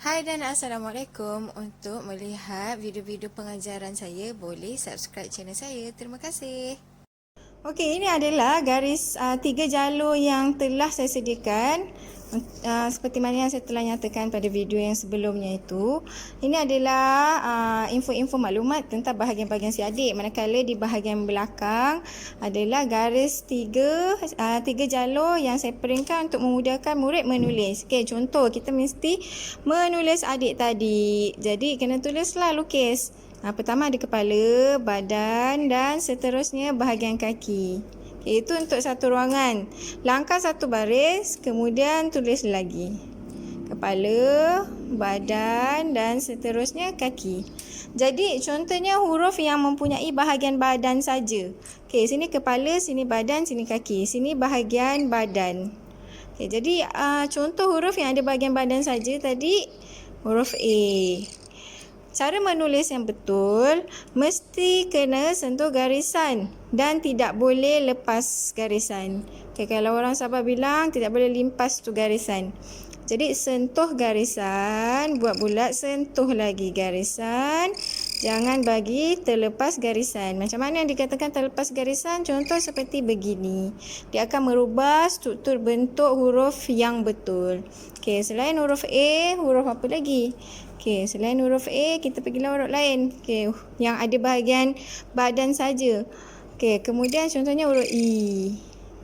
Hai dan Assalamualaikum. Untuk melihat video-video pengajaran saya, boleh subscribe channel saya. Terima kasih. Okey, ini adalah garis 3 jalur yang telah saya sediakan. Seperti mana yang saya telah nyatakan pada video yang sebelumnya itu. Ini adalah info-info maklumat tentang bahagian-bahagian si adik. Manakala di bahagian belakang adalah garis 3 jalur yang saya peringkan untuk memudahkan murid menulis. Okey, contoh kita mesti menulis adik tadi. Jadi kena tulislah lukis. Pertama ada kepala, badan dan seterusnya bahagian kaki. Okay, itu untuk satu ruangan. Langkah satu baris, kemudian tulis lagi. Kepala, badan dan seterusnya kaki. Jadi contohnya huruf yang mempunyai bahagian badan saja. Okey, sini kepala, sini badan, sini kaki. Sini bahagian badan. Okey, jadi contoh huruf yang ada bahagian badan saja tadi huruf A. Cara menulis yang betul mesti kena sentuh garisan dan tidak boleh lepas garisan. Okay, kalau orang Sabah bilang tidak boleh limpas tu garisan. Jadi sentuh garisan, buat bulat, sentuh lagi garisan. Jangan bagi terlepas garisan. Macam mana yang dikatakan terlepas garisan? Contoh seperti begini. Dia akan merubah struktur bentuk huruf yang betul. Okay, selain huruf A, huruf apa lagi? Okey, selain huruf A, kita pergilah huruf lain. Okey, yang ada bahagian badan saja. Okey, kemudian contohnya huruf E.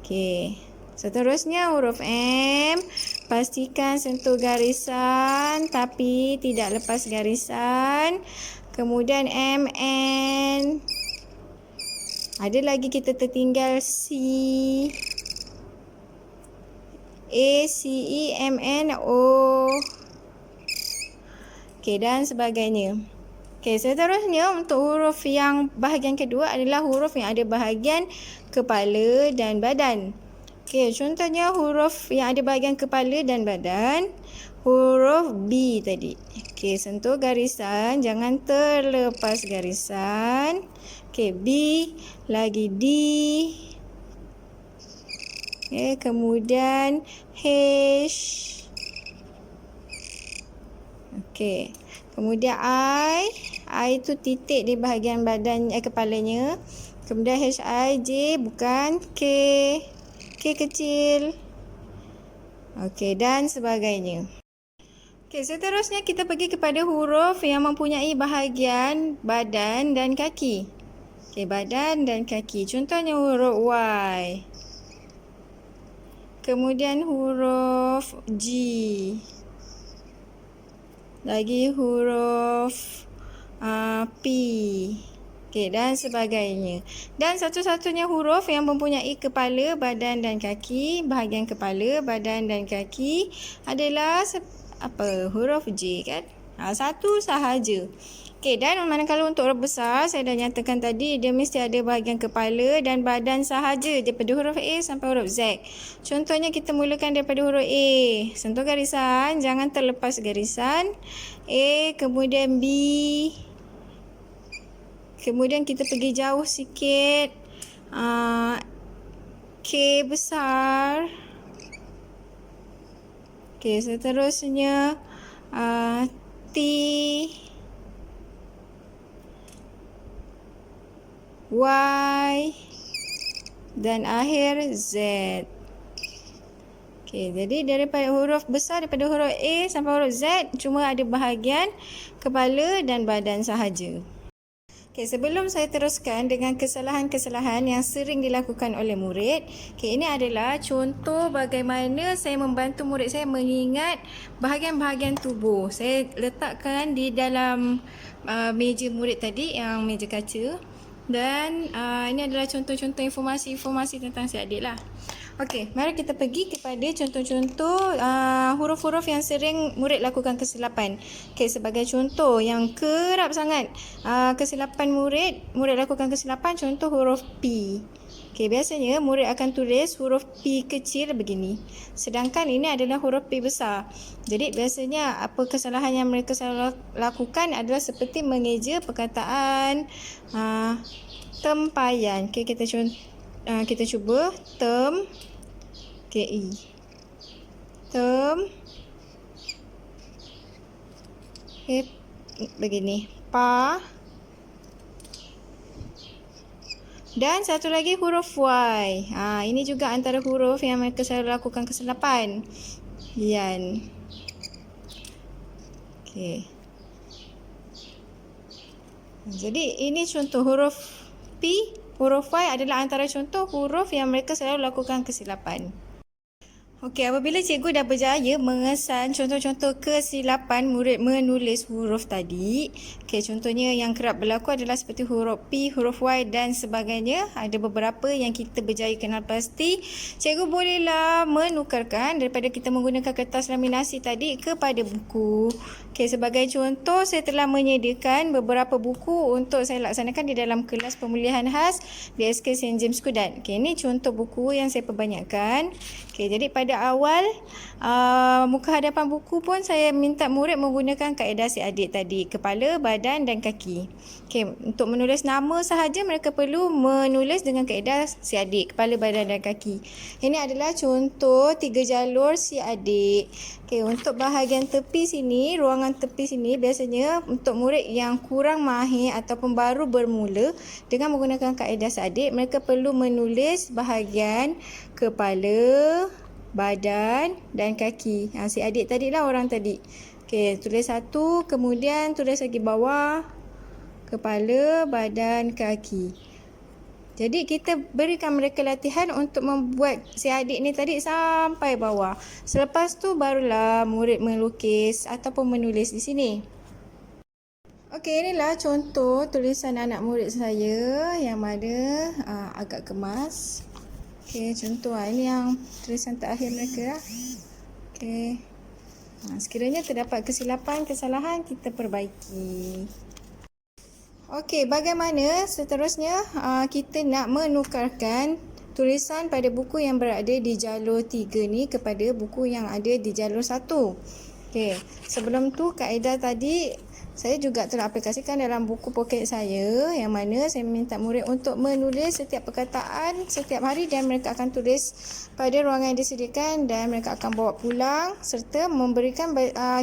Okey. Seterusnya huruf M. Pastikan sentuh garisan tapi tidak lepas garisan. Kemudian MN. Ada lagi kita tertinggal C. A, C, E, M, N, O. Okey, dan sebagainya. Okey, seterusnya untuk huruf yang bahagian kedua adalah huruf yang ada bahagian kepala dan badan. Okey, contohnya huruf yang ada bahagian kepala dan badan, huruf B tadi. Okey, sentuh garisan, jangan terlepas garisan. Okey, B, lagi D. Okey, kemudian H. Okey. Kemudian I itu titik di bahagian badan kepalanya. Kemudian H-I-J bukan K. K kecil. Okey, dan sebagainya. Okey, seterusnya kita pergi kepada huruf yang mempunyai bahagian badan dan kaki. Okey, badan dan kaki. Contohnya huruf Y. Kemudian huruf G. Lagi huruf P. Okey, dan sebagainya. Dan satu-satunya huruf yang mempunyai kepala, badan dan kaki, bahagian kepala, badan dan kaki adalah huruf J kan? Satu sahaja. Okey, dan manakala untuk huruf besar, saya dah nyatakan tadi, dia mesti ada bahagian kepala dan badan sahaja daripada huruf A sampai huruf Z. Contohnya kita mulakan daripada huruf A. Sentuh garisan, jangan terlepas garisan. A, kemudian B. Kemudian kita pergi jauh sikit. K besar. Okey, seterusnya T. Y dan akhir Z. Okey, jadi daripada huruf besar daripada huruf A sampai huruf Z cuma ada bahagian kepala dan badan sahaja. Okey, sebelum saya teruskan dengan kesalahan-kesalahan yang sering dilakukan oleh murid, okey, ini adalah contoh bagaimana saya membantu murid saya mengingat bahagian-bahagian tubuh. Saya letakkan di dalam meja murid tadi, yang meja kaca. Dan ini adalah contoh-contoh informasi-informasi tentang si adik lah. Okey, mari kita pergi kepada contoh-contoh huruf-huruf yang sering murid lakukan kesilapan. Okey, sebagai contoh yang kerap sangat kesilapan murid lakukan kesilapan, contoh huruf P. Okey, biasanya murid akan tulis huruf P kecil begini. Sedangkan ini adalah huruf P besar. Jadi biasanya apa kesalahan yang mereka selalu lakukan adalah seperti mengeja perkataan tempayan. Okey, kita cuba tem. Okey, tem Okey, begini. Pa. Dan satu lagi huruf Y. Ini juga antara huruf yang mereka selalu lakukan kesilapan. Yan. Okey. Jadi ini contoh huruf P, huruf Y adalah antara contoh huruf yang mereka selalu lakukan kesilapan. Okey, apabila cikgu dah berjaya mengesan contoh-contoh kesilapan murid menulis huruf tadi. Okey, contohnya yang kerap berlaku adalah seperti huruf P, huruf Y dan sebagainya. Ada beberapa yang kita berjaya kenal pasti. Cikgu bolehlah menukarkan daripada kita menggunakan kertas laminasi tadi kepada buku. Okey, sebagai contoh, saya telah menyediakan beberapa buku untuk saya laksanakan di dalam kelas pemulihan khas di SK St. James Kudat. Okey, ini contoh buku yang saya perbanyakkan. Okey, jadi pada awal muka hadapan buku pun saya minta murid menggunakan kaedah si adik tadi, kepala, badan dan kaki. Okey, untuk menulis nama sahaja mereka perlu menulis dengan kaedah si adik, kepala, badan dan kaki. Ini adalah contoh 3 jalur si adik. Okey, untuk bahagian tepi sini, ruangan tepi sini biasanya untuk murid yang kurang mahir ataupun baru bermula dengan menggunakan kaedah si adik, mereka perlu menulis bahagian kepala, badan dan kaki. Si adik tadilah orang tadi. Okey, tulis satu, kemudian tulis lagi bawah, kepala, badan, kaki. Jadi kita berikan mereka latihan untuk membuat si adik ni tadi sampai bawah. Selepas tu barulah murid melukis ataupun menulis di sini. Okey, inilah contoh tulisan anak murid saya yang mana agak kemas. Okey, contoh ini yang tulisan terakhir mereka. Okey. Sekiranya terdapat kesilapan, kesalahan, kita perbaiki. Okey, bagaimana seterusnya kita nak menukarkan tulisan pada buku yang berada di jalur 3 ni kepada buku yang ada di jalur 1. Okey, sebelum tu kaedah tadi saya juga telah aplikasikan dalam buku poket saya yang mana saya minta murid untuk menulis setiap perkataan setiap hari dan mereka akan tulis pada ruangan yang disediakan dan mereka akan bawa pulang serta memberikan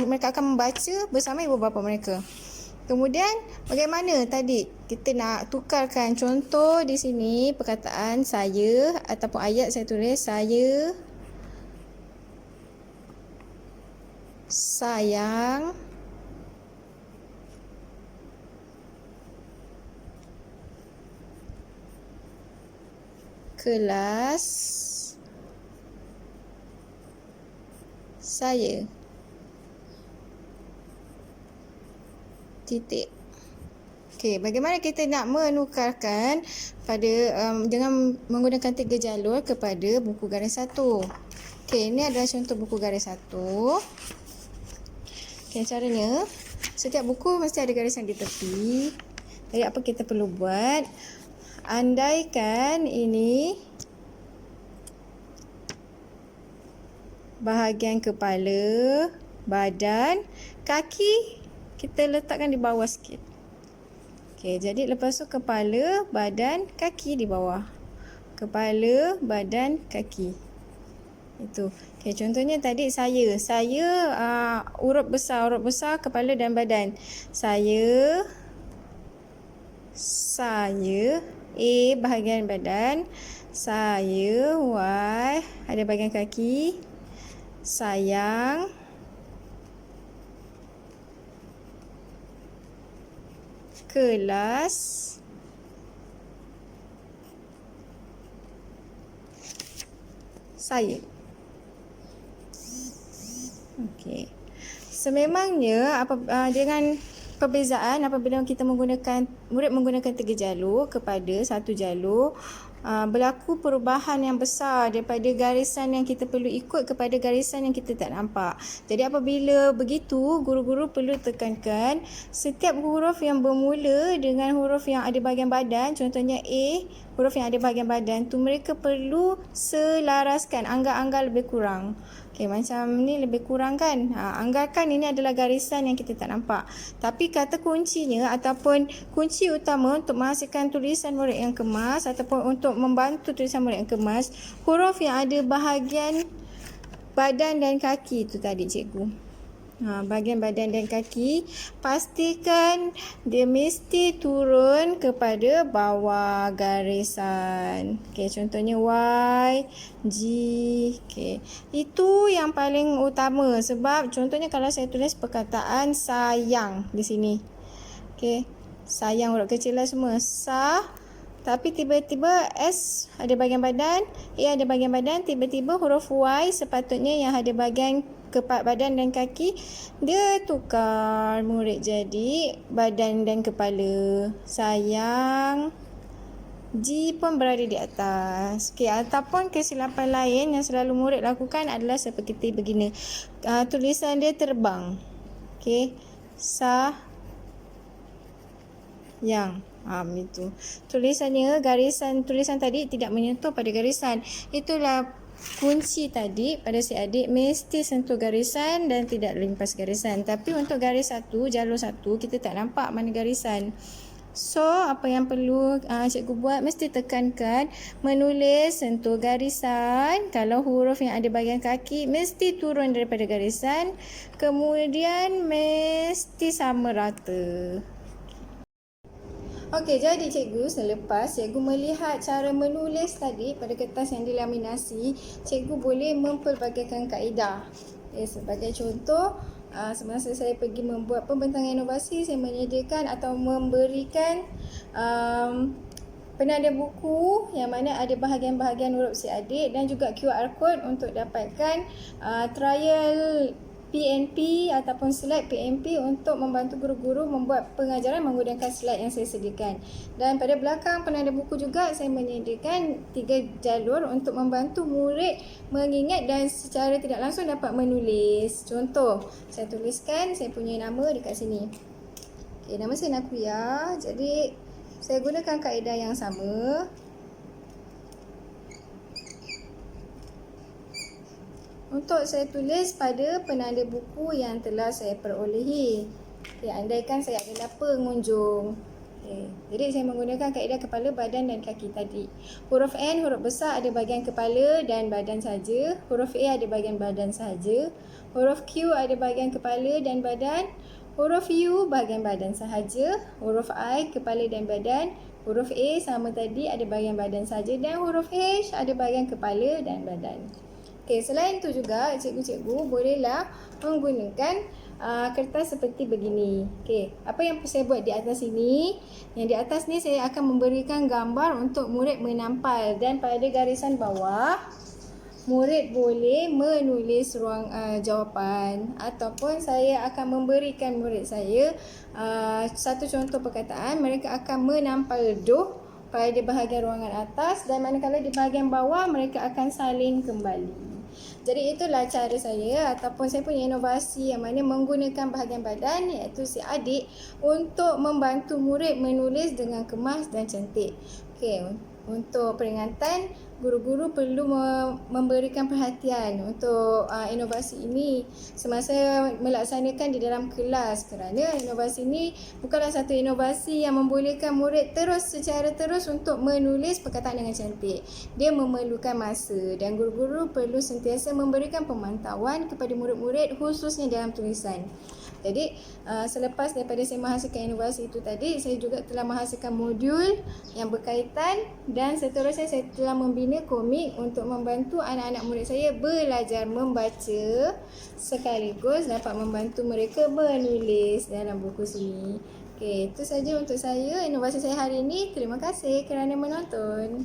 mereka akan membaca bersama ibu bapa mereka. Kemudian bagaimana tadi kita nak tukarkan contoh di sini perkataan saya ataupun ayat saya tulis saya sayang kelas saya. Titik. Okey, bagaimana kita nak menukarkan pada dengan menggunakan 3 jalur kepada buku garis 1. Okey, ini adalah contoh buku garis 1. Okey, caranya setiap buku mesti ada garisan di tepi. Jadi apa kita perlu buat? Andaikan ini bahagian kepala, badan, kaki kita letakkan di bawah sikit. Okey, jadi lepas tu kepala, badan, kaki di bawah. Kepala, badan, kaki. Itu. Okey, contohnya tadi saya. Saya huruf besar kepala dan badan. Saya A bahagian badan, saya Y ada bahagian kaki, sayang kelas saya. Okey. Sememangnya dengan perbezaan apabila kita menggunakan murid menggunakan 3 jalur kepada 1 jalur, berlaku perubahan yang besar daripada garisan yang kita perlu ikut kepada garisan yang kita tak nampak. Jadi apabila begitu, guru-guru perlu tekankan setiap huruf yang bermula dengan huruf yang ada bahagian badan, contohnya A, huruf yang ada bahagian badan tu mereka perlu selaraskan, anggar-anggar lebih kurang. Okey, macam ni lebih kurang kan? Anggarkan ini adalah garisan yang kita tak nampak. Tapi kata kuncinya ataupun kunci utama untuk menghasilkan tulisan murid yang kemas ataupun untuk membantu tulisan murid yang kemas, huruf yang ada bahagian badan dan kaki itu tadi cikgu. bahagian badan dan kaki, pastikan dia mesti turun kepada bawah garisan. Okey, contohnya Y, G. Okey, itu yang paling utama sebab contohnya kalau saya tulis perkataan sayang di sini. Okey, sayang huruf kecil lah semua. Tapi tiba-tiba S ada bahagian badan, A ada bahagian badan, tiba-tiba huruf Y sepatutnya yang ada bahagian badan dan kaki, dia tukar murid jadi badan dan kepala. Sayang. G pun berada di atas. Okey, ataupun kesilapan lain yang selalu murid lakukan adalah seperti begini. Tulisan dia terbang. Okey. Yang itu. Tulisannya, tulisan tadi tidak menyentuh pada garisan. Itulah kunci tadi pada si adik, mesti sentuh garisan dan tidak limpas garisan. Tapi untuk garis satu, jalur satu, kita tak nampak mana garisan. So, apa yang perlu cikgu buat, mesti tekankan menulis sentuh garisan. Kalau huruf yang ada bahagian kaki, mesti turun daripada garisan. Kemudian, mesti sama rata. Okey, jadi cikgu selepas cikgu melihat cara menulis tadi pada kertas yang dilaminasi, cikgu boleh mempelbagaikan kaedah. Sebagai contoh, semasa saya pergi membuat pembentangan inovasi, saya menyediakan atau memberikan penanda buku yang mana ada bahagian-bahagian huruf si adik dan juga QR code untuk dapatkan trial PNP ataupun slide PNP untuk membantu guru-guru membuat pengajaran menggunakan slide yang saya sediakan. Dan pada belakang penanda buku juga saya menyediakan 3 jalur untuk membantu murid mengingat dan secara tidak langsung dapat menulis. Contoh, saya tuliskan saya punya nama dekat sini. Okay, nama saya Nakuya. Jadi saya gunakan kaedah yang sama. Untuk saya tulis pada penanda buku yang telah saya perolehi. Okay, andaikan saya adalah pengunjung. Okay, jadi saya menggunakan kaedah kepala, badan dan kaki tadi. Huruf N, huruf besar ada bahagian kepala dan badan saja. Huruf A ada bahagian badan saja. Huruf Q ada bahagian kepala dan badan. Huruf U bahagian badan sahaja. Huruf I kepala dan badan. Huruf A sama tadi ada bahagian badan saja dan huruf H ada bahagian kepala dan badan. Okey, selain itu juga cikgu-cikgu bolehlah menggunakan kertas seperti begini. Okey, apa yang saya buat di atas ini? Yang di atas ni saya akan memberikan gambar untuk murid menampal dan pada garisan bawah murid boleh menulis ruang jawapan ataupun saya akan memberikan murid saya satu contoh perkataan, mereka akan menampal doh pada bahagian ruangan atas dan manakala di bahagian bawah mereka akan salin kembali. Jadi itulah cara saya ataupun saya punya inovasi yang mana menggunakan bahagian badan iaitu si adik untuk membantu murid menulis dengan kemas dan cantik. Okey, untuk peringatan, guru-guru perlu memberikan perhatian untuk inovasi ini semasa melaksanakan di dalam kelas kerana inovasi ini bukanlah satu inovasi yang membolehkan murid secara terus untuk menulis perkataan dengan cantik. Dia memerlukan masa dan guru-guru perlu sentiasa memberikan pemantauan kepada murid-murid khususnya dalam tulisan. Jadi selepas daripada saya menghasilkan inovasi itu tadi, saya juga telah menghasilkan modul yang berkaitan dan seterusnya saya telah membina komik untuk membantu anak-anak murid saya belajar membaca sekaligus dapat membantu mereka menulis dalam buku sini. Okey, itu saja untuk saya inovasi saya hari ini. Terima kasih kerana menonton.